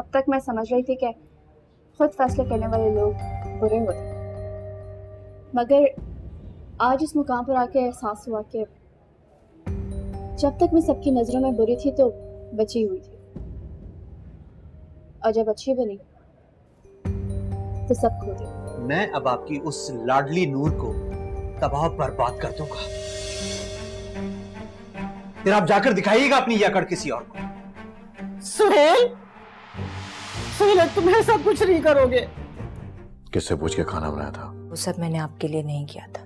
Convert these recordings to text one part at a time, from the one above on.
अब तक मैं समझ रही थी कि खुद फैसले करने वाले लोग बुरे होते, मगर आज इस मुकाम पर आके एहसास हुआ कि जब तक मैं सबकी नजरों में बुरी थी तो बची हुई थी, और जब अच्छी बनी तो सब खो गया। मैं अब आपकी उस लाडली नूर को तबाह बर्बाद कर दूंगा। फिर आप जाकर दिखाइएगा अपनी यकड़ किसी और को। सुहेल, सुहेल तुम ऐसा कुछ नहीं करोगे। किससे पूछ के खाना बनाया था? वो सब मैंने आपके लिए नहीं किया था,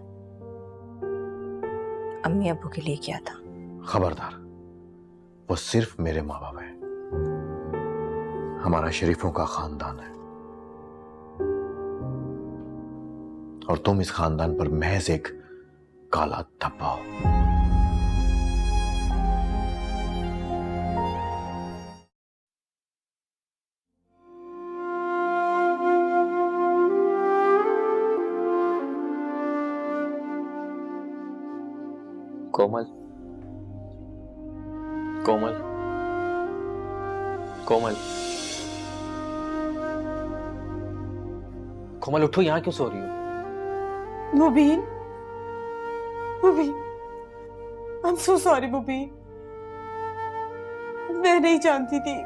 अम्मी अब्बू के लिए किया था। खबरदार, वो सिर्फ मेरे माँ बाप हैं। हमारा शरीफों का खानदान है और तुम इस खानदान पर महज एक काला धब्बा हो। कोमल, कोमल, कोमल, कोमल उठो, यहां क्यों सो रही हो? मुबीन, मुबीन, आई एम सो सॉरी मुबीन। मैं नहीं जानती थी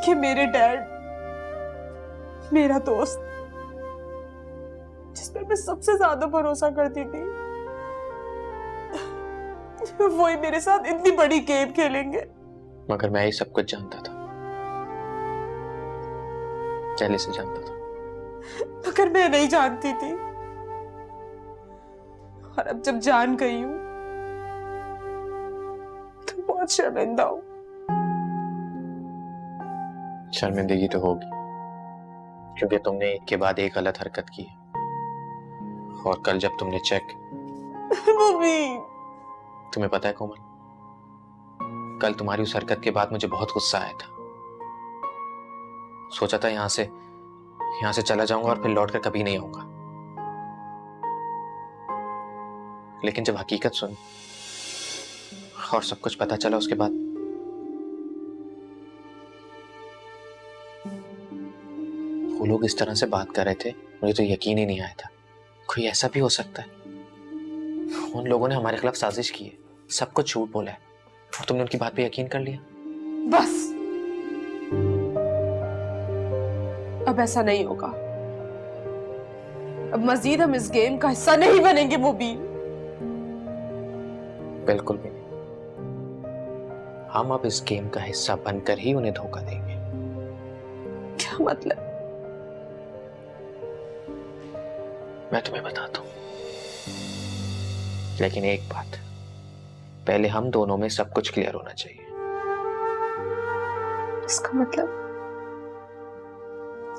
कि मेरे डैड, मेरा दोस्त, जिस पर मैं सबसे ज्यादा भरोसा करती थी, वही मेरे साथ इतनी बड़ी गेम खेलेंगे। मगर मैं ही सब कुछ जानता था, पहले से जानता था। मगर मैं नहीं जानती थी, और अब जब जान गई हूं तो बहुत शर्मिंदा हूं। शर्मिंदगी तो होगी, क्योंकि तुमने एक के बाद एक गलत हरकत की है। और कल जब तुमने चेक मम्मी, तुम्हें पता है कोमल, कल तुम्हारी उस हरकत के बाद मुझे बहुत गुस्सा आया था। सोचा था यहां से चला जाऊंगा और फिर लौटकर कभी नहीं आऊंगा, लेकिन जब हकीकत सुनी और सब कुछ पता चला, उसके बाद वो लोग इस तरह से बात कर रहे थे, मुझे तो यकीन ही नहीं आया था कोई ऐसा भी हो सकता है। उन लोगों ने हमारे खिलाफ साजिश की है, सब कुछ झूठ बोला है, और तुमने उनकी बात पे यकीन कर लिया। बस अब ऐसा नहीं होगा। अब मजीद हम इस गेम का हिस्सा नहीं बनेंगे मुबीन। बिल्कुल भी नहीं। हम अब इस गेम का हिस्सा बनकर ही उन्हें धोखा देंगे। क्या मतलब? मैं तुम्हें बताता हूं, लेकिन एक बात, पहले हम दोनों में सब कुछ क्लियर होना चाहिए। इसका मतलब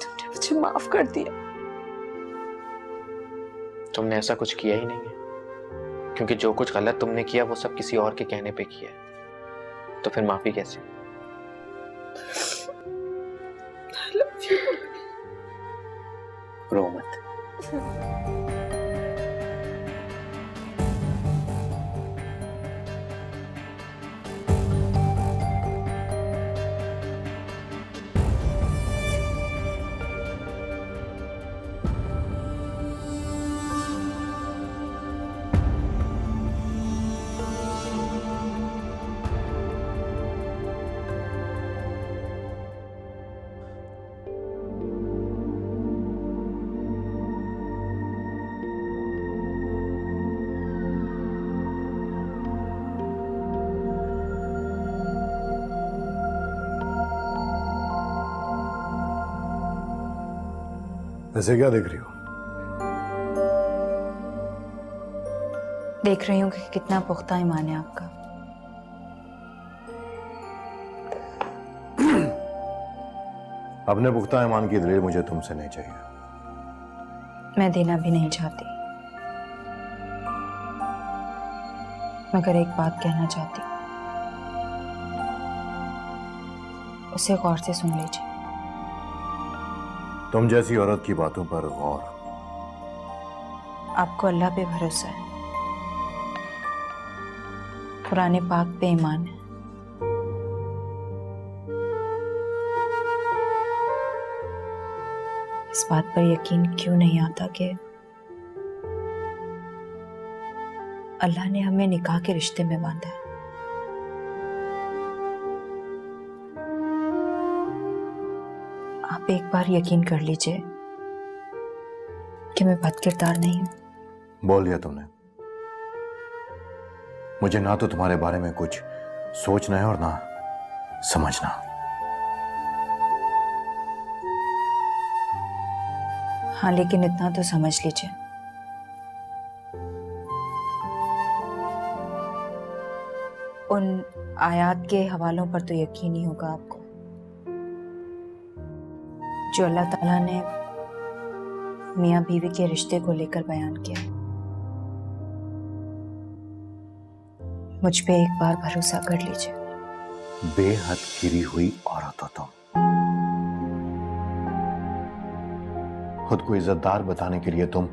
तुमने मुझे माफ कर दिया? तुमने ऐसा कुछ किया ही नहीं है, क्योंकि जो कुछ गलत तुमने किया वो सब किसी और के कहने पे किया है, तो फिर माफी कैसे? I love you. रो मत। ऐसे क्या देख रही हो? देख रही हूँ कि कितना पुख्ता ईमान है आपका। अपने पुख्ता ईमान की दलील मुझे तुमसे नहीं चाहिए। मैं देना भी नहीं चाहती, मगर एक बात कहना चाहती हूँ, उसे गौर से सुन लीजिए। तुम जैसी औरत की बातों पर गौर। आपको अल्लाह पे भरोसा है, कुरान पाक पे ईमान है, इस बात पर यकीन क्यों नहीं आता कि अल्लाह ने हमें निकाह के रिश्ते में बांधा है। आप एक बार यकीन कर लीजिए कि मैं बदकिरदार नहीं हूं। बोल दिया तुमने। मुझे ना तो तुम्हारे बारे में कुछ सोचना है और ना समझना। हाँ, लेकिन इतना तो समझ लीजिए, उन आयात के हवालों पर तो यकीन ही होगा आपको जो अल्लाह ताला ने मियां बीवी के रिश्ते को लेकर बयान किया। मुझ पे एक बार भरोसा कर लीजिए। बेहद गिरी हुई औरत हो तुम। खुद को इज्जतदार बताने के लिए तुम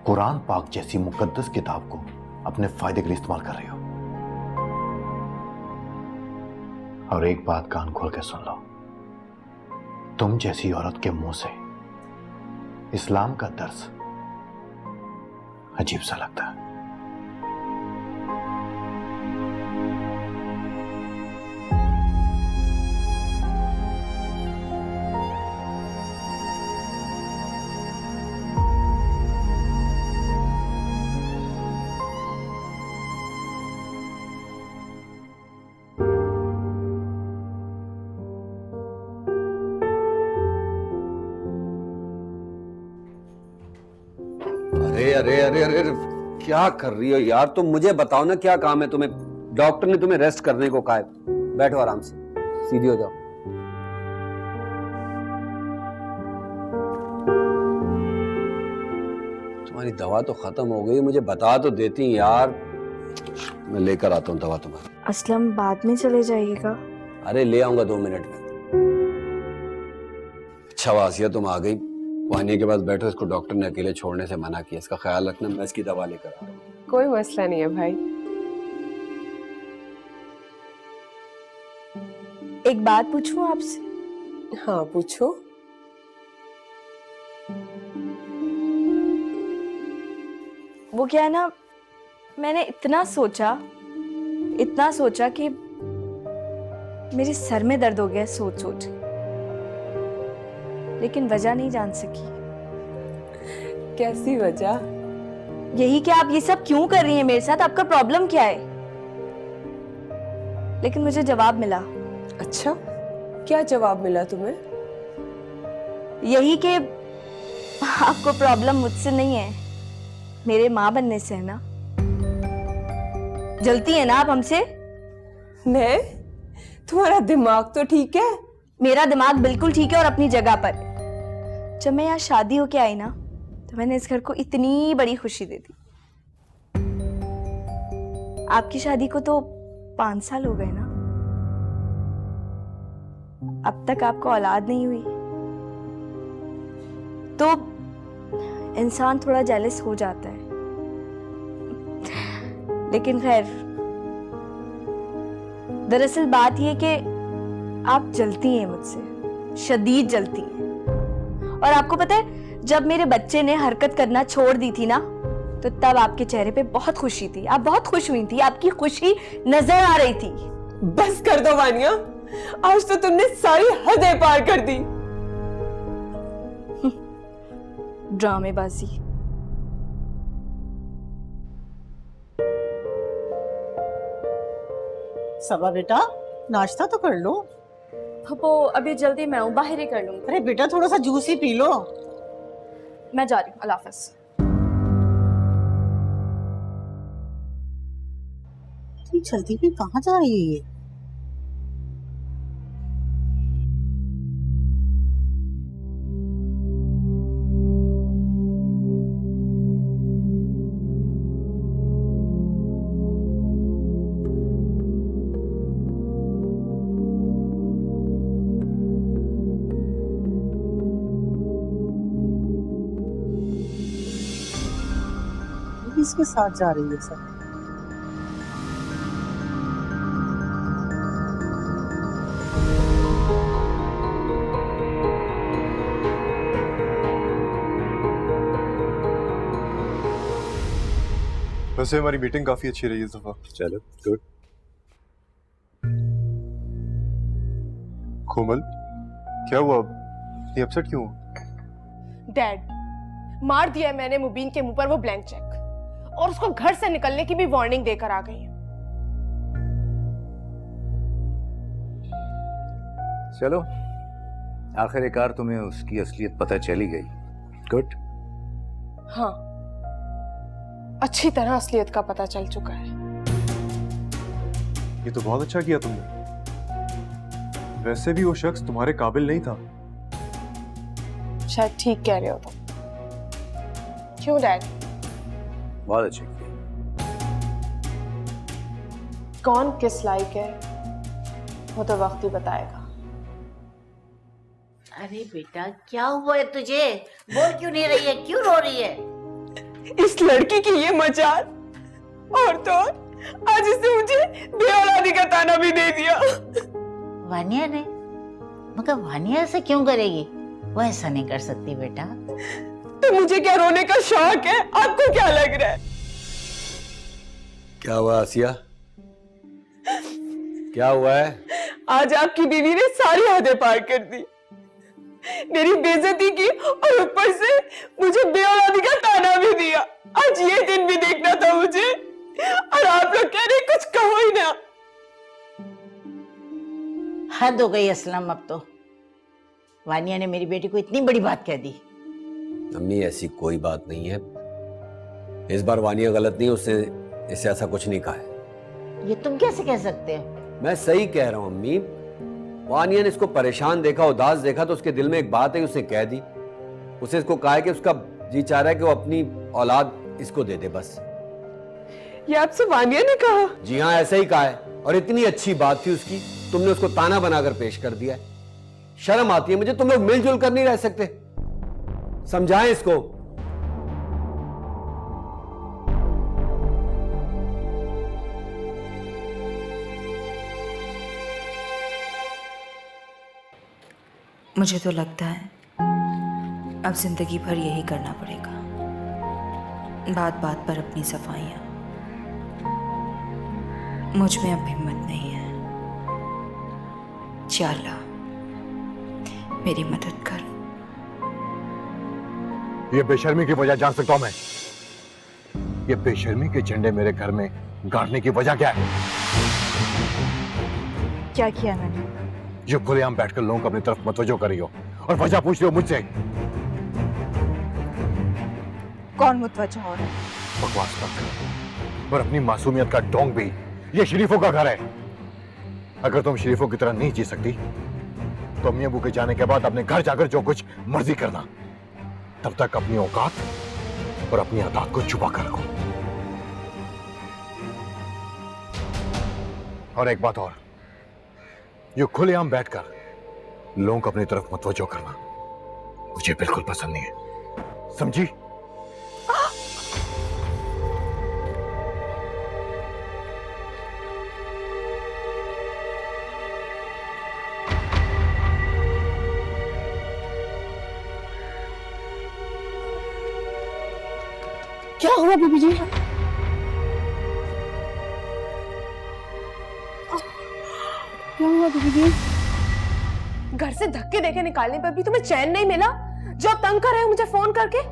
कुरान पाक जैसी मुकद्दस किताब को अपने फायदे के लिए इस्तेमाल कर रही हो। और एक बात कान खोल के सुन लो, तुम जैसी औरत के मुंह से इस्लाम का दर्स अजीब सा लगता है। अरे अरे अरे अरे अरे, क्या कर रही हो यार तुम? मुझे बताओ ना, क्या काम है तुम्हें? डॉक्टर ने तुम्हें रेस्ट करने को कहा है। बैठो आराम से, सीधी हो जाओ। तुम्हारी दवा तो खत्म हो गई, मुझे बता तो देती यार। मैं लेकर आता हूँ दवा तुम्हारी। असलम बाद में चले जाइएगा। अरे ले आऊंगा 2 मिनट में। अच्छा वासिया तुम आ गई। वानिया के पास बैठो, इसको डॉक्टर ने अकेले छोड़ने से मना किया। इसका ख्याल रखना, मैं इसकी दवा लेकर आ रहा हूं। कोई मसला नहीं है भाई। एक बात पूछूं आपसे? हाँ पूछो। वो क्या है ना, मैंने इतना सोचा कि मेरे सर में दर्द हो गया सोच सोच, लेकिन वजह नहीं जान सकी। कैसी वजह? यही कि आप ये सब क्यों कर रही हैं मेरे साथ, आपका प्रॉब्लम क्या है? लेकिन मुझे जवाब मिला। अच्छा, क्या जवाब मिला तुम्हें? यही कि आपको प्रॉब्लम मुझसे नहीं है, मेरे माँ बनने से है ना। जलती है ना आप हमसे? मैं? तुम्हारा दिमाग तो ठीक है? मेरा दिमाग बिल्कुल ठीक है और अपनी जगह पर। जब मैं यहाँ शादी होके आई ना, तो मैंने इस घर को इतनी बड़ी खुशी दे दी। आपकी शादी को तो 5 साल हो गए ना, अब तक आपको औलाद नहीं हुई, तो इंसान थोड़ा जेलस हो जाता है। लेकिन खैर, दरअसल बात यह कि आप जलती हैं मुझसे, शदीद जलती हैं। और आपको पता है, जब मेरे बच्चे ने हरकत करना छोड़ दी थी ना, तो तब आपके चेहरे पे बहुत खुशी थी, आप बहुत खुश हुई थी, आपकी खुशी नजर आ रही थी। बस कर दो वानिया, आज तो तुमने सारी हदें पार कर दी। ड्रामेबाजी। सबा बेटा, नाश्ता तो कर लो। वो अभी जल्दी मैं हूँ, बाहर ही कर लूंगी। अरे बेटा, थोड़ा सा जूस ही पी लो। मैं जा रही हूँ, अल्लाह हाफ़िज़। इतनी जल्दी में कहाँ जा रही है ये? किसके साथ जा रही है सब? वैसे हमारी मीटिंग काफी अच्छी रही इस दफा। चलो गुड। कोमल, क्या हुआ अब? ये अपसेट क्यों हो? डैड, मार दिया मैंने मुबीन के मुंह पर वो ब्लैंक चेक, और उसको घर से निकलने की भी वार्निंग देकर आ गई हूँ। चलो, आखिरकार तुम्हें उसकी असलियत पता चली गई। गुड। हाँ, अच्छी तरह असलियत का पता चल चुका है। ये तो बहुत अच्छा किया तुमने। वैसे भी वो शख्स तुम्हारे काबिल नहीं था। शायद ठीक कह रहे हो तुम। क्यों डैड? बहुत अच्छे किया। कौन किस लायक है वो तो वक्त ही बताएगा। अरे बेटा, क्या हुआ है तुझे? बोल क्यों नहीं रही है? क्यों रो रही है? इस लड़की की ये मजाल, और तो और आज इसने मुझे बेऔलादी का ताना भी दे दिया। वानिया ने? मगर वानिया ऐसे क्यों करेगी? वो ऐसा नहीं कर सकती बेटा। तो मुझे क्या रोने का शौक है? आपको क्या लग रहा है? क्या हुआ आसिया? क्या हुआ है? आज आपकी बीवी ने सारी हदें पार कर दी, मेरी बेइज्जती की, और ऊपर से मुझे बेऔलादी का ताना भी दिया। आज ये दिन भी देखना था मुझे, और आप लोग कह रहे कुछ कहो ही ना। हद हो गई असलम, अब तो वानिया ने मेरी बेटी को इतनी बड़ी बात कह दी। अम्मी, ऐसी कोई बात नहीं है। इस बार वानिया गलत नहीं, उसने इससे ऐसा कुछ नहीं कहा है। ये तुम कैसे कह सकते हो? मैं सही कह रहा हूँ अम्मी। वानिया ने इसको परेशान देखा, उदास देखा, तो उसके दिल में एक बात है, उसने कह दी। उसे इसको कहा है कि उसका जी चाह रहा है कि वो अपनी औलाद इसको दे दे बस। ये आपसे वानिया ने कहा? जी हाँ, ऐसा ही कहा है। और इतनी अच्छी बात थी उसकी, तुमने उसको ताना बनाकर पेश कर दिया है। शर्म आती है मुझे। तुम लोग मिलजुल कर नहीं रह सकते? समझाएं इसको। मुझे तो लगता है अब जिंदगी भर यही करना पड़ेगा, बात बात पर अपनी सफाइयां। मुझ में अब हिम्मत नहीं है। या अल्लाह मेरी मदद कर। ये बेशर्मी की वजह जान सकता हूं मैं? ये बेशर्मी के झंडे मेरे घर में गाड़ने की वजह क्या है? क्या किया मैंने? जो खुलेआम बैठकर लोगों को अपनी तरफ मतवजो कर रही हो और वजह पूछ रही हो मुझसे। कौन मुतवज्जह हो रहा है? बकवास मत। और अपनी मासूमियत का ढोंग भी ये शरीफों का घर है। अगर तुम शरीफों की तरह नहीं जी सकती तो अम्मी अबू के जाने के बाद अपने घर जाकर जो कुछ मर्जी करना। तब तक अपनी औकात और अपनी आदत को छुपा कर रखो। और एक बात और, ये खुलेआम बैठकर लोगों को अपनी तरफ मतवज्जो करना मुझे बिल्कुल पसंद नहीं है, समझी? क्या हुआ बीबी जी? क्या हुआ बीबी जी? घर से धक्के देके निकालने पर भी तुम्हें चैन नहीं मिला? जो तंग कर रहे हो मुझे फोन करके?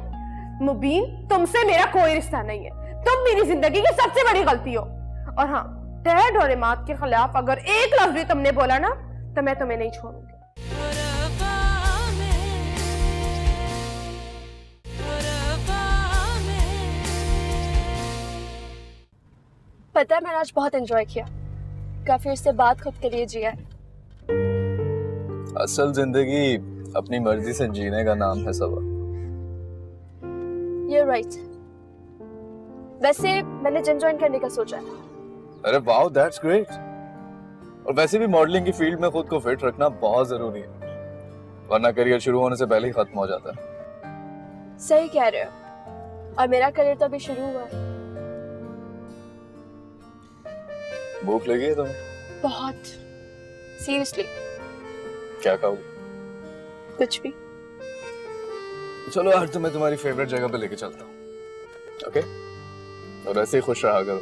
मुबीन, तुमसे मेरा कोई रिश्ता नहीं है। तुम मेरी जिंदगी की सबसे बड़ी गलती हो। और हाँ, डैड और इमाद के खिलाफ अगर एक लफ्ज भी तुमने बोला ना तो मैं तुम्हें नहीं छोड़ूंगी। पता है, मैंने आज बहुत एंजॉय किया। काफी उससे बात खुद के लिए जिया। असल जिंदगी अपनी मर्जी से जीने का नाम है सबा। You're right. वैसे मैंने जिम ज्वाइन करने का सोचा है। अरे वाओ, दैट्स ग्रेट। और वैसे भी मॉडलिंग की फील्ड में खुद को फिट रखना बहुत जरूरी है, वरना करियर शुरू होने से पहले ही खत्म हो जाता है। सही कह रहे हो। और मेरा करियर तो अभी शुरू हुआ है। भूख लगी है तुम्हें? बहुत। सीरियसली। क्या खाओगे? कुछ भी। चलो आज तो मैं तुम्हारी फेवरेट जगह पे लेके चलता हूँ। ओके? और ऐसे ही खुश रहा करो।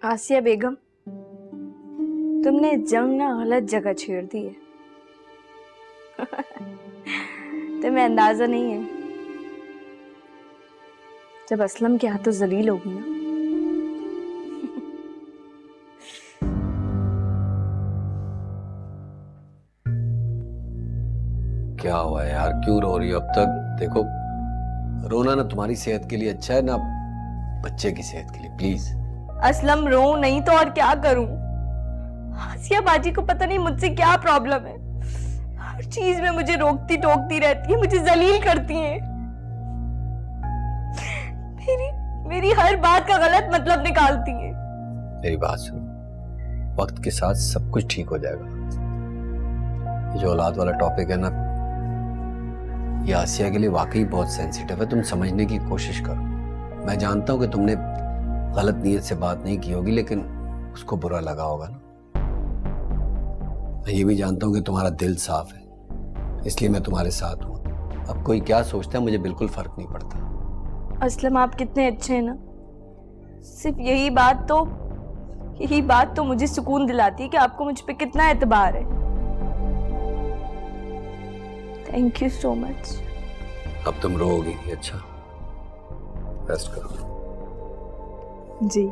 आसिया बेगम, तुमने जंग ना गलत जगह छेड़ दी है। तुम्हें अंदाजा नहीं है, जब असलम के हाथों जलील होगी ना, क्या हुआ यार, क्यों रो रही हो अब तक? देखो, रोना ना तुम्हारी सेहत के लिए अच्छा है ना बच्चे की सेहत के लिए। प्लीज। असलम रो नहीं तो और क्या करूं? आसिया बाजी को पता नहीं मुझसे क्या प्रॉब्लम है, हर चीज में मुझे रोकती टोकती रहती है, मुझे जलील करती है। मेरी हर बात का गलत मतलब निकालती है। मेरी बात सुनो, वक्त के साथ सब कुछ ठीक हो जाएगा। ये जो औलाद वाला टॉपिक है ना, ये आसिया के लिए वाकई बहुत सेंसिटिव है। तुम समझने की कोशिश करो। मैं जानता हूं कि तुमने गलत नीयत से बात नहीं की होगी, लेकिन उसको बुरा लगा होगा ना। मैं ये भी जानता हूं कि तुम्हारा दिल साफ है, इसलिए मैं तुम्हारे साथ हूं। अब कोई क्या सोचता है मुझे बिल्कुल फर्क नहीं पड़ता। असलम आप कितने अच्छे हैं ना, सिर्फ यही बात तो मुझे सुकून दिलाती है कि आपको मुझ पे कितना एतबार है। Thank you so much. अब तुम रोओगी नहीं, अच्छा? रेस्ट करो। जी।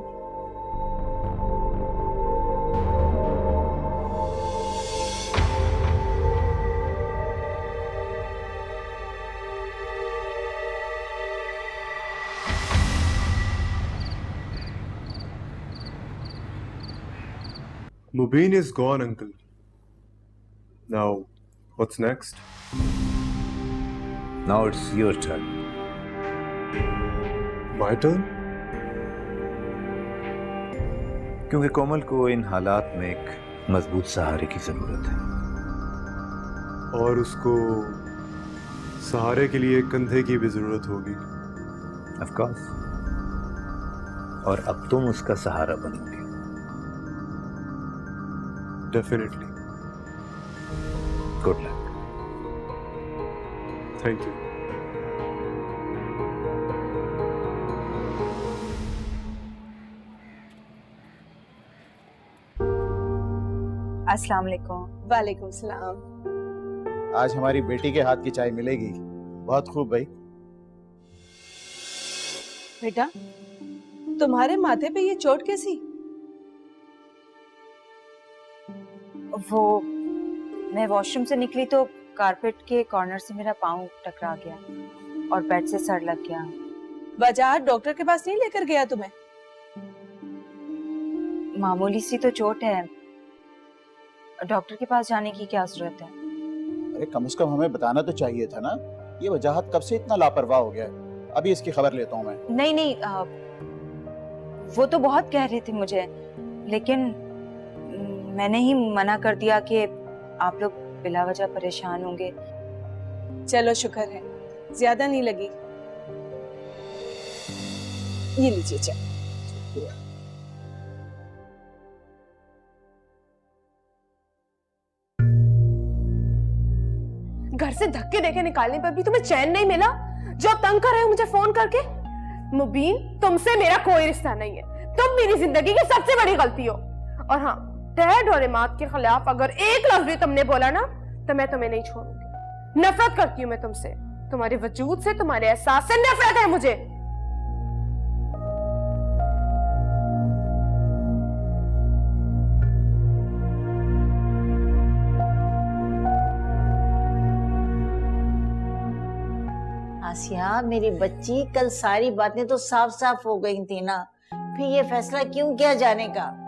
Mubin is gone, uncle. Now, what's next? Now it's your turn. My turn? क्योंकि कोमल को इन हालात में एक मजबूत सहारे की जरूरत है। और उसको सहारे के लिए कंधे की भी जरूरत होगी। Of course. और अब तुम उसका सहारा बनोगे। Definitely. Good luck. Thank you. अस्सलाम वालेकुम। वालेकुम सलाम। आज हमारी बेटी के हाथ की चाय मिलेगी। बहुत खूब भाई। बेटा, तुम्हारे माथे पे ये चोट कैसी? वो मैं वॉशरूम से निकली तो कारपेट के कॉर्नर से मेरा पाँव टकरा गया और बेड से सर लग गया। बाजार डॉक्टर के पास नहीं लेकर गया तुम्हें? मामूली सी तो चोट है, डॉक्टर के पास जाने की क्या जरूरत है? अरे कम से कम हमें बताना तो चाहिए था ना। ये वजाहत कब से इतना लापरवाह हो गया है? अभी इसकी खबर लेता हूँ मैं। नहीं, वो तो बहुत कह रहे थे मुझे, लेकिन मैंने ही मना कर दिया कि आप लोग बिला वजह परेशान होंगे। चलो शुक्र है, ज्यादा नहीं लगी। ये लीजिए चाय। घर से धक्के देके निकालने पर भी तुम्हें चैन नहीं मिला? जो आप तंग कर रहे हो मुझे फोन करके। मुबीन, तुमसे मेरा कोई रिश्ता नहीं है, तुम मेरी जिंदगी की सबसे बड़ी गलती हो। और हाँ, डैड और इमाद के खिलाफ अगर एक लफ्ज भी तुमने बोला ना, तो मैं तुम्हें नहीं छोड़ूंगी। नफरत करती हूँ मैं तुमसे, तुम्हारे वजूद से, तुम्हारे एहसास से नफरत है मुझे। आसिया मेरी बच्ची, कल सारी बातें तो साफ साफ हो गई थी ना, फिर ये फैसला क्यों किया जाने का?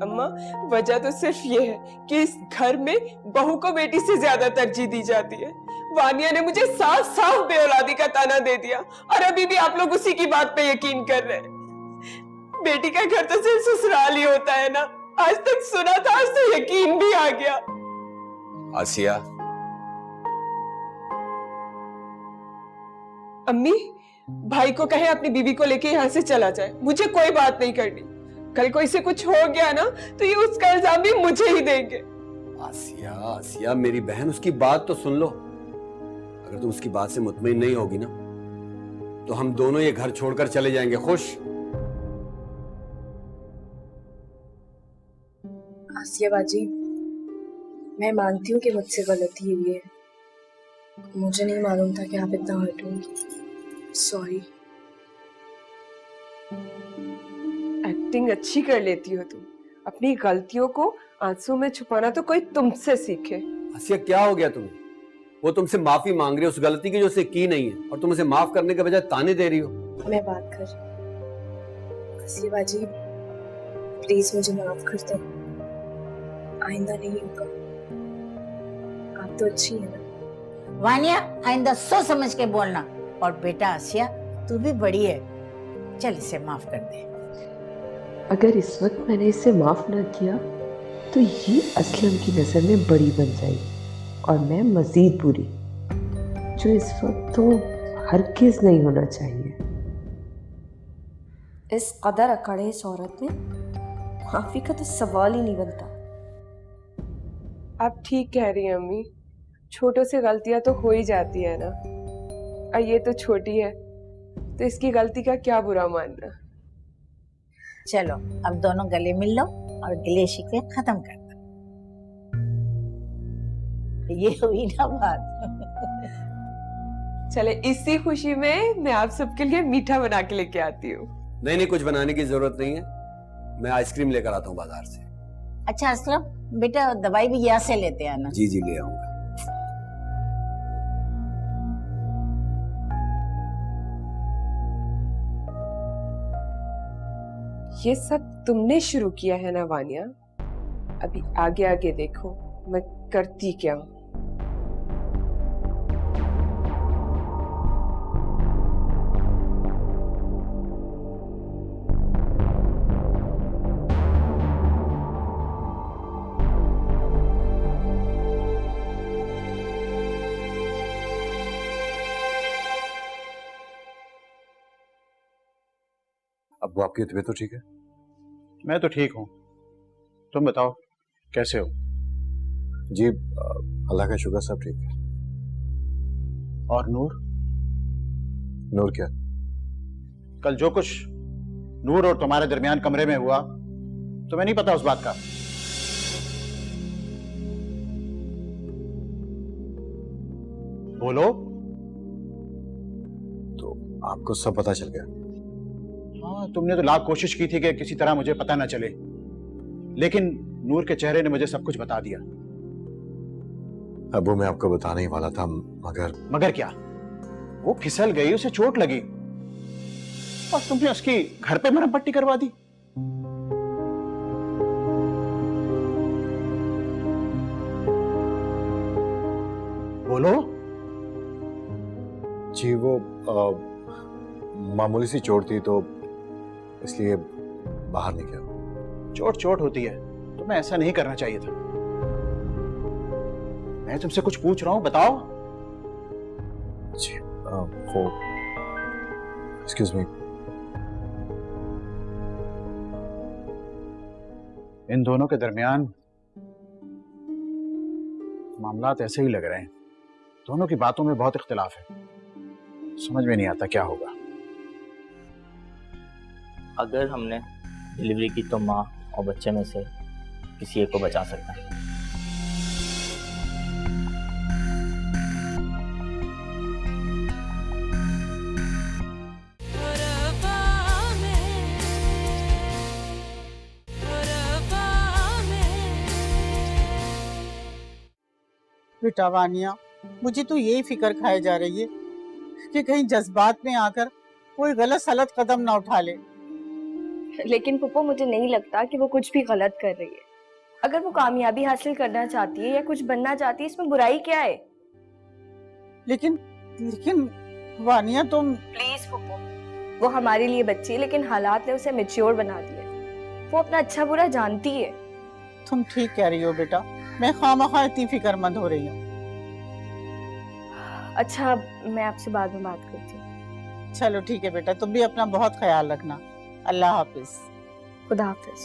अम्मा, वजह तो सिर्फ ये है कि इस घर में बहू को बेटी से ज्यादा तरजीह दी जाती है। वानिया ने मुझे साफ साफ बेऔलादी का ताना दे दिया और अभी भी आप लोग उसी की बात पे यकीन कर रहे हैं। बेटी का घर तो सिर्फ ससुराल ही होता है ना। आज तक सुना था, आज तो यकीन भी आ गया। आसिया, अम्मी, भाई को कहे अपनी बीवी को लेके यहाँ से चला जाए, मुझे कोई बात नहीं करनी। कल को इसे कुछ हो गया ना तो ये उसका इल्जाम भी मुझे ही देंगे। आसिया, आसिया मेरी बहन, उसकी बात तो सुन लो। अगर तुम उसकी बात से मुतमईन नहीं होगी ना, तो हम दोनों ये घर छोड़कर चले जाएंगे। खुश? आसिया बाजी, मैं मानती हूँ कि मुझसे गलती हुई है। मुझे नहीं मालूम था कि आप इतना हर्ट होंगी। सॉरी। एक्टिंग अच्छी कर लेती हो तुम। अपनी गलतियों को आंसू में छुपाना तो कोई तुमसे सीखे। आसिया, क्या हो गया तुम्हें? वो तुमसे माफी मांग रही है उस गलती की जो उसने की नहीं है, और तुम उसे माफ करने के बजाय ताने दे रही हो। मैं बात कर रही हूँ। आसिया बाजी, प्लीज मुझे माफ कर दो। आइंदा नहीं होगा। आप तो अच्छी है ना। वानिया, आइंदा सोच समझ के बोलना। और बेटा आसिया, तू भी बड़ी है, चल इसे माफ कर दे। अगर इस वक्त मैंने इसे माफ ना किया तो ये असलम की नज़र में बड़ी बन जाएगी और मैं मजीद बुरी, जो इस वक्त तो हरगिज़ नहीं होना चाहिए। इस कदर अकड़े इस औरत में माफी का तो सवाल ही नहीं बनता। आप ठीक कह रही हैं अम्मी। छोटों से गलतियां तो हो ही जाती है ना। और ये तो छोटी है, तो इसकी गलती का क्या बुरा मानना। चलो अब दोनों गले मिल लो और गिले शिकवे खत्म कर दो। ये हुई ना बात। चले, इसी खुशी में मैं आप सबके लिए मीठा बना के लेके आती हूँ। नहीं, कुछ बनाने की जरूरत नहीं है। मैं आइसक्रीम लेकर आता हूँ बाजार से। अच्छा असलम, बेटा दवाई भी यहाँ से लेते आना। जी जी, ले आऊंगा। ये सब तुमने शुरू किया है ना वानिया। अभी आगे आगे देखो मैं करती क्या हूँ। अब वो आपकी तबीयत तो ठीक है? मैं तो ठीक हूँ, तुम बताओ कैसे हो? जी अल्लाह का शुक्र, सब ठीक है। और नूर? नूर क्या? कल जो कुछ नूर और तुम्हारे दरमियान कमरे में हुआ, तुम्हें नहीं पता उस बात का? बोलो। तो आपको सब पता चल गया? हाँ, तुमने तो लाख कोशिश की थी कि किसी तरह मुझे पता ना चले, लेकिन नूर के चेहरे ने मुझे सब कुछ बता दिया। अबू, मैं आपको बताने ही वाला था, मगर क्या? वो फिसल गई, उसे चोट लगी और तुमने उसकी घर पे मरहम पट्टी करवा दी। बोलो। जी वो मामूली सी चोट थी, तो इसलिए बाहर नहीं गया। चोट चोट होती है, तुम्हें ऐसा नहीं करना चाहिए था। मैं तुमसे कुछ पूछ रहा हूं, बताओ। जी वो एक्सक्यूज मी। इन दोनों के दरमियान मामलात ऐसे ही लग रहे हैं। दोनों की बातों में बहुत इख्तिलाफ है, समझ में नहीं आता क्या होगा। अगर हमने डिलीवरी की तो माँ और बच्चे में से किसी एक को बचा सकता है। बेटा वानिया, मुझे तो यही फिक्र खाए जा रही है कि कहीं जज्बात में आकर कोई गलत सलत कदम ना उठा ले। लेकिन पप्पू, मुझे नहीं लगता कि वो कुछ भी गलत कर रही है। अगर वो कामयाबी हासिल करना चाहती है या कुछ बनना चाहती है, इसमें बुराई क्या है? लेकिन वानिया, तुम प्लीज पप्पू, वो हमारे लिए बच्ची है, लेकिन हालात ने उसे मैच्योर बना दिया। वो अपना अच्छा बुरा जानती है। तुम ठीक कह रही हो बेटा, मैं खामखा इतनी फिक्रमंद हो रही हूँ। अच्छा, मैं आपसे बाद में बात करती हूँ। चलो ठीक है बेटा, तुम भी अपना बहुत ख्याल रखना। अल्लाह हाफिज। खुदा हाफिज।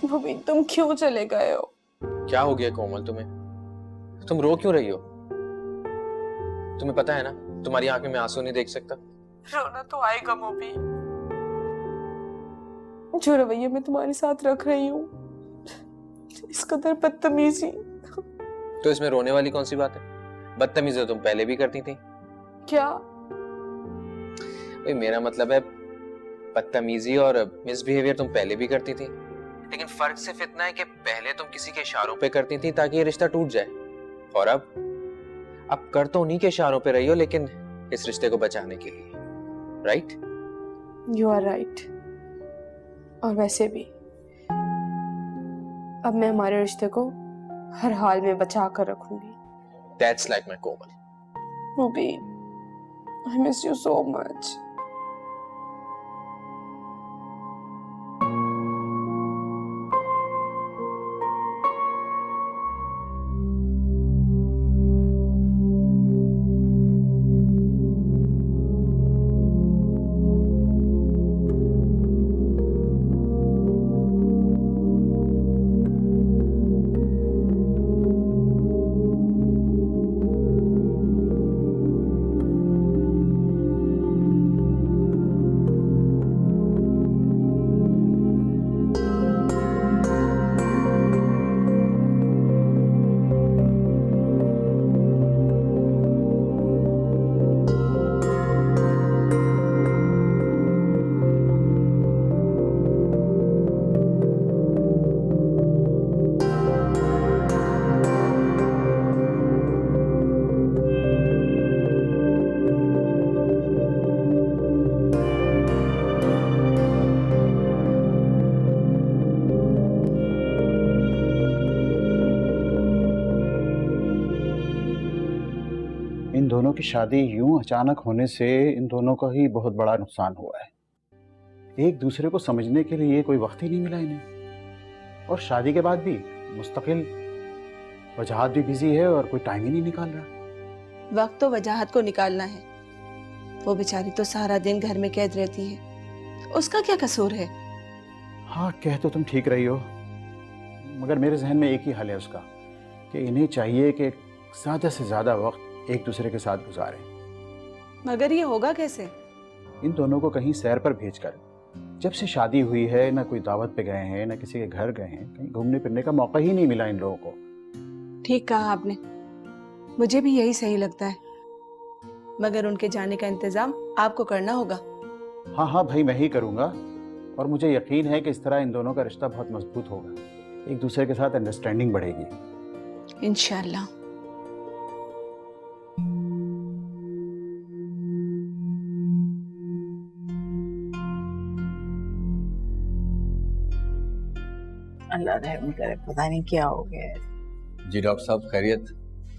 वो भी तुम क्यों चले गए हो? क्या हो गया कोमल तुम्हें? तुम रो क्यों रही हो? तुम्हें पता है ना, तुम्हारी आंखें में आंसू नहीं देख सकता। रोना तो आएगा मोबी, जो रवैया मैं तुम्हारे साथ रख रही हूँ, इस कदर बदतमीजी। तो इसमें रोने वाली कौन सी बात है? बदतमीजी तो तुम पहले भी करती थी। क्या? भाई मेरा मतलब है बदतमीजी और मिसबिहेवियर तुम पहले भी करती थी, लेकिन फर्क सिर्फ इतना है कि पहले तुम किसी के इशारों पे करती थी ताकि ये रिश्ता टूट जाए, और अब कर तो उन्हीं के इशारों पे रही हो, लेकिन इस रिश्ते को बचाने के लिए। राइट? You are right. और वैसे भी अब मैं हमारे रिश्ते को हर हाल में बचा कर रखूंगी। That's like my Komal. मोबी, I miss you so much. इन दोनों की शादी यूं अचानक होने से इन दोनों का ही बहुत बड़ा नुकसान हुआ है। एक दूसरे को समझने के लिए कोई वक्त ही नहीं मिला इन्हें, और शादी के बाद भी मुस्तकिल वजहात भी बिजी है और कोई टाइम ही नहीं निकाल रहा। वक्त तो वजहात को निकालना है, वो बेचारी तो सारा दिन घर में कैद रहती है, उसका क्या कसूर है? हाँ, कह तो तुम ठीक रही हो, मगर मेरे जहन में एक ही हल है उसका कि इन्हें चाहिए कि ज़्यादा से ज़्यादा वक्त एक दूसरे के साथ गुजारें। मगर ये होगा कैसे? इन दोनों को कहीं सैर पर भेजकर, जब से शादी हुई है ना कोई दावत पे गए हैं ना किसी के घर गए हैं, कहीं घूमने फिरने का मौका ही नहीं मिला इन लोगों को। ठीक कहा आपने, मुझे भी यही सही लगता है, मगर उनके जाने का इंतजाम आपको करना होगा। हाँ हाँ भाई, मैं ही करूँगा, और मुझे यकीन है कि इस तरह इन दोनों का रिश्ता बहुत मजबूत होगा, एक दूसरे के साथ अंडरस्टैंडिंग बढ़ेगी इंशाल्लाह। अल्लाह रहम करे, पता नहीं क्या हो गया है। जी डॉक्टर साहब, खैरियत?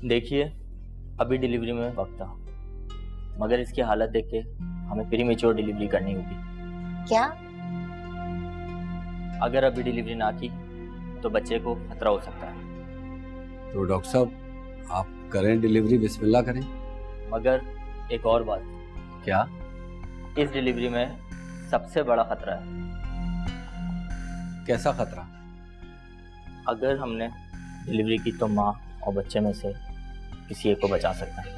देखिए, अभी डिलीवरी में वक्त था, मगर इसकी हालत देख के हमें प्रीमेच्योर डिलीवरी करनी होगी। क्या? अगर अभी डिलीवरी ना की तो बच्चे को खतरा हो सकता है। तो डॉक्टर साहब, आप करें डिलीवरी, बिस्मिल्लाह करें। मगर एक और बात। क्या? इस डिलीवरी में सबसे बड़ा खतरा है। कैसा खतरा? अगर हमने डिलीवरी की तो माँ और बच्चे में से किसी एक को बचा सकता है।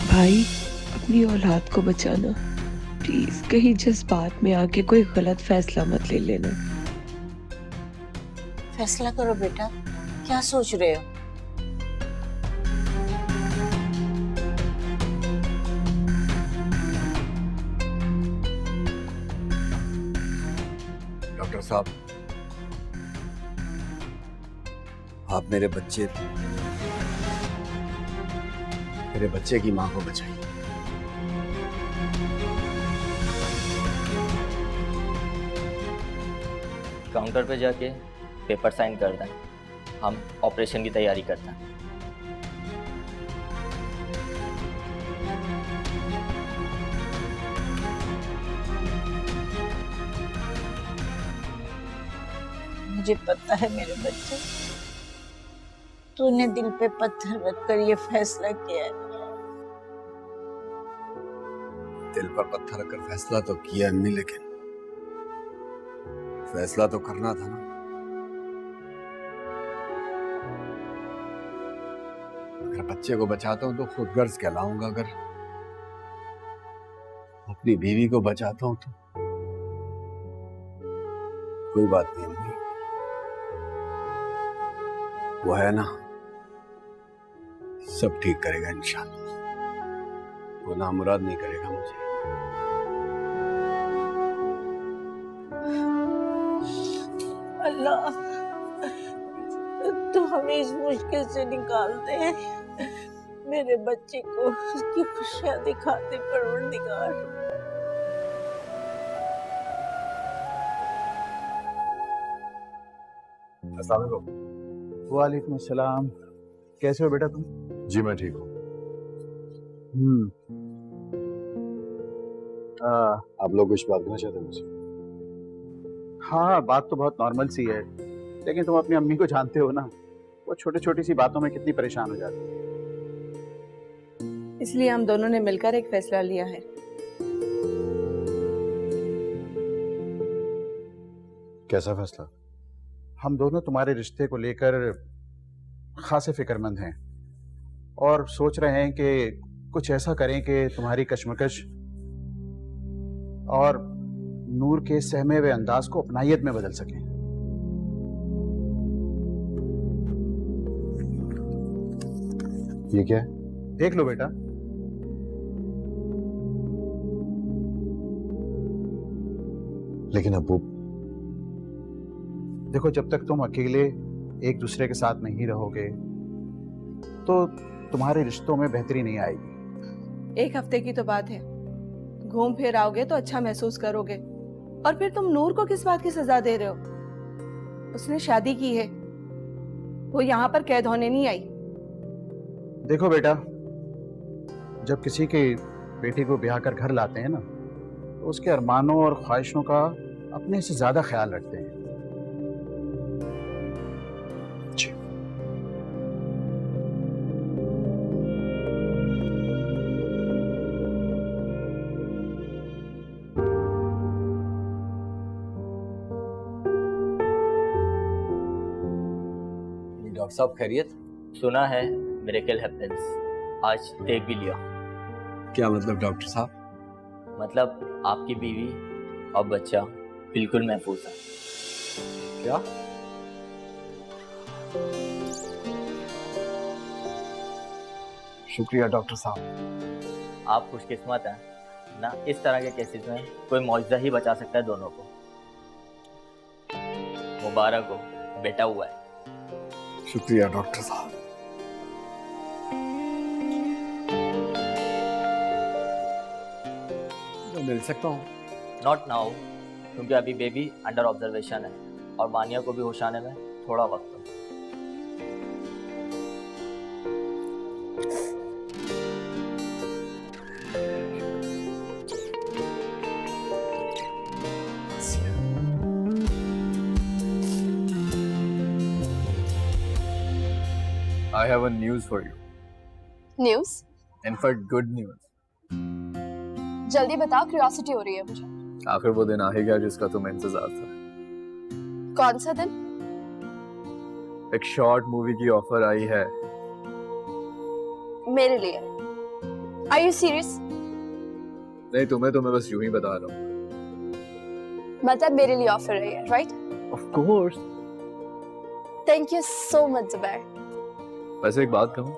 भाई, अपनी औलाद को बचाना, प्लीज कहीं जज्बात में आके कोई गलत फैसला मत ले लेना। फैसला करो बेटा, क्या सोच रहे हो? डॉक्टर साहब, आप मेरे बच्चे की मां को बचाइए। काउंटर पे जाके पेपर साइन कर दें, हम ऑपरेशन की तैयारी करते हैं। मुझे पता है मेरे बच्चे, तूने दिल पे पत्थर रखकर ये फैसला किया है, दिल पर पत्थर रखकर फैसला तो किया अम्मी, लेकिन फैसला तो करना था ना। अगर बच्चे को बचाता हूं तो खुदगर्ज कहलाऊंगा, अगर अपनी बीवी को बचाता हूं तो कोई बात नहीं अम्मी, वो है ना, सब ठीक करेगा इंशाल्लाह। वो नामुराद नहीं करेगा मुझे। अल्लाह तो हमें इस मुश्किल से निकाल दे, मेरे बच्चे को उसकी खुशियां दिखा दे परवरदिगार। अस्सलाम वालेकुम। वालेकुम अस्सलाम। कैसे हो बेटा तुम? जी मैं ठीक हूँ। आप लोग कुछ बात करना चाहते हैं मुझसे? हाँ, बात तो बहुत नॉर्मल सी है, लेकिन तुम अपनी अम्मी को जानते हो ना, वो छोटी छोटी सी बातों में कितनी परेशान हो जाती है। इसलिए हम दोनों ने मिलकर एक फैसला लिया है। कैसा फैसला? हम दोनों तुम्हारे रिश्ते को लेकर खासे फिक्रमंद हैं और सोच रहे हैं कि कुछ ऐसा करें कि तुम्हारी कश्मकश और नूर के सहमे हुए अंदाज को अपनायत में बदल सकें। ये क्या है? देख लो बेटा। लेकिन अब्बू, देखो, जब तक तुम अकेले एक दूसरे के साथ नहीं रहोगे तो तुम्हारे रिश्तों में बेहतरी नहीं आएगी। एक हफ्ते की तो बात है, घूम फिर आओगे तो अच्छा महसूस करोगे। और फिर तुम नूर को किस बात की सजा दे रहे हो? उसने शादी की है, वो यहाँ पर कैद होने नहीं आई। देखो बेटा, जब किसी के बेटी को ब्याह कर घर लाते हैं ना, तो उसके अरमानों और ख्वाहिशों का अपने से ज्यादा ख्याल रखते हैं। डॉक्टर साहब खैरियत? सुना है मिरेकल हैपेंस, आज देख भी लिया। क्या मतलब डॉक्टर साहब? मतलब आपकी बीवी और बच्चा बिल्कुल महफूज है। क्या? शुक्रिया डॉक्टर साहब। आप खुशकिस्मत हैं ना, इस तरह के केसेस में कोई मौजज़ा ही बचा सकता है दोनों को। मुबारक हो, बेटा हुआ है। शुक्रिया डॉक्टर साहब। मैं मिल सकता हूँ? नॉट नाउ, क्योंकि अभी बेबी अंडर ऑब्जर्वेशन है और मानिया को भी होश आने में थोड़ा वक्त है। I have a news for you. News? In fact, good news. जल्दी बताओ, क्यूरियोसिटी हो रही है मुझे। आखिर वो दिन आ ही गया जिसका तुम्हें इंतजार था। कौन सा दिन? एक शॉर्ट मूवी की ऑफर आई है। मेरे लिए? Are you serious? नहीं, तुम्हें तो मैं बस यूं ही बता रहा हूँ। मतलब मेरे लिए ऑफर है, right? Of course. Thank you so much Zubair. वैसे एक बात कहूँ,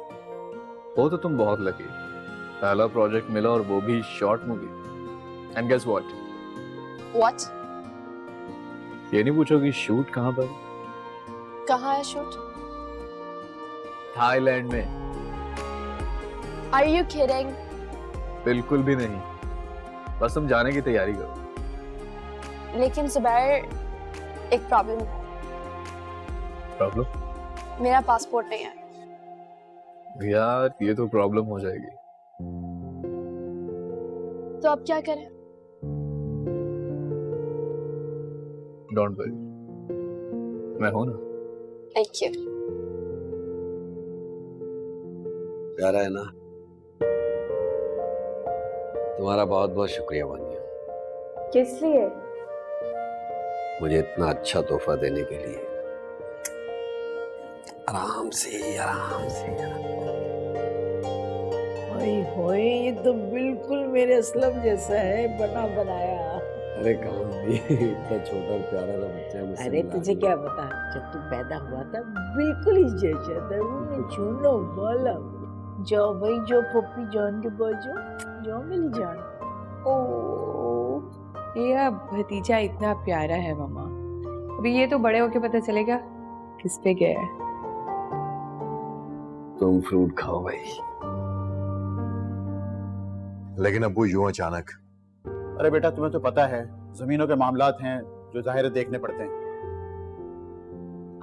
हो तो तुम बहुत लकी। पहला प्रोजेक्ट मिला और वो भी short movie. And guess what? What? ये नहीं पूछोगी शूट कहाँ पर? कहाँ है शूट? थाईलैंड में। Are you kidding? बिल्कुल भी नहीं, बस तुम जाने की तैयारी करो। लेकिन जुबैर, एक प्रॉब्लम है। प्रॉब्लम? मेरा पासपोर्ट नहीं है। यार ये तो प्रॉब्लम हो जाएगी। तो अब क्या करें? डोंट वरी, मैं हूं ना। Thank you. प्यारा है ना? तुम्हारा बहुत बहुत शुक्रिया वानिया, किस लिए? मुझे इतना अच्छा तोहफा देने के लिए। आराम से आराम से। होए ये तो बिल्कुल मेरे असलम जैसा है, बना बनाया। अरे कहाँ भी इतना छोटा और प्यारा सा बच्चा है मुझसे अरे मिला तुझे दिया। क्या पता, जब तू पैदा हुआ था बिल्कुल ही जैसा था, वो चूनो बोला। जाओ भाई, जो पप्पी जान के बाजो, जाओ मेरी जान। ओ, ये भतीजा इतना प्यारा है मामा। अभी ये तो बड़े होके पता चलेगा किस पे गया है। तुम फ्रूट खाओ भाई। लेकिन अब्बू यूं अचानक? अरे बेटा, तुम्हें तो पता है जमीनों के मामलात हैं जो जाहिर देखने पड़ते हैं।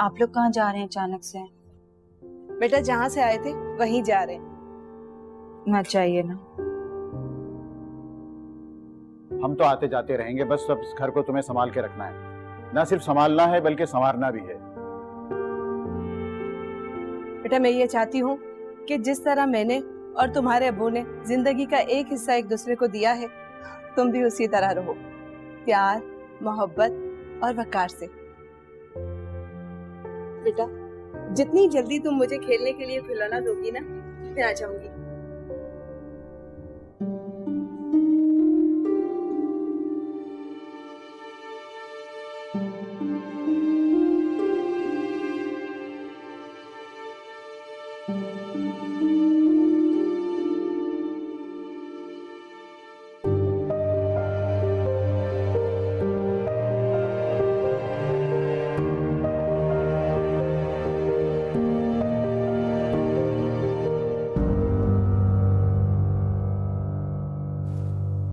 आप लोग कहाँ जा रहे हैं अचानक से? बेटा जहाँ से आए थे वहीं जा रहे हैं। ना चाहिए ना। हम तो आते जाते रहेंगे, बस अब इस घर को तुम्हें संभाल के रखना है। ना सिर्फ संभालना है बल्कि संवारना भी है। बेटा मैं ये चाहती हूँ कि जिस तरह मैंने और तुम्हारे अब्बू ने जिंदगी का एक हिस्सा एक दूसरे को दिया है, तुम भी उसी तरह रहो, प्यार, मोहब्बत और वकार से। बेटा जितनी जल्दी तुम मुझे खेलने के लिए खिलौना दोगी ना, मैं आ जाऊंगी।